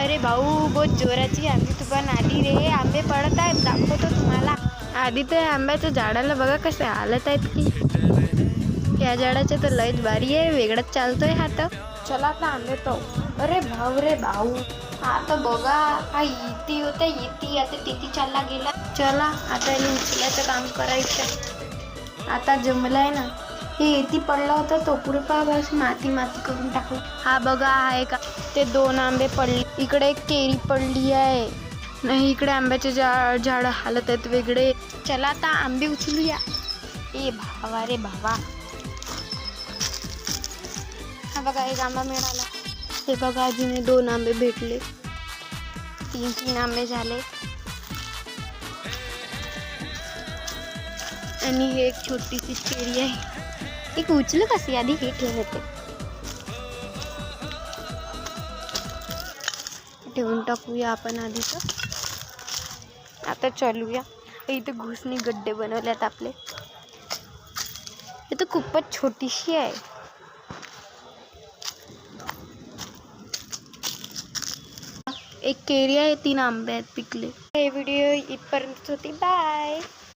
अरे भाऊ बहुत जोराची आंबे तुफान आली रे. आंबे पडत आहेत, दाखवतो तुम्हाला. आधी तर आंब्याच्या झाडाला बघा कसे हालत आहेत की. या झाडाचे तर लयच भारी आहे, वेगळंच चालतोय हा तर. चला आता आंबे पाहू. अरे भाऊ रे भाऊ, हा तर बघा हा इती होता, इती आता तिथे चालला गेला. चला आता याला उचलायचं काम करायचं. आता जमलाय ना. हे इती पडला होता तो पुढे का बस माती माती करून टाकू. हा बघा आहे का, ते 2 आंबे पडले. इकडे एक केळी पडली आहे. नाही इकडे आंब्याचे झाड हालत आहेत वेगळे. चला आता आंबे उचलूया. ए भावा रे भावा, हा बघा एक आंबा मिळाला. हे बघा अजून 2 आंबे भेटले. 3 आंबे झाले. आणि हे एक छोटीशी केळी आहे. एक उचलू कशी आधी हे ठेवते. ठेवून टाकूया आपण आधी तर. आता चालूया. इथे घुसणी गड्डे बनवल्यात आपले. हे तर खूपच छोटीशी आहे. एक केळी आहे, 3 आंबे आहेत पिकले. हे व्हिडिओ इथपर्यंत होती. बाय.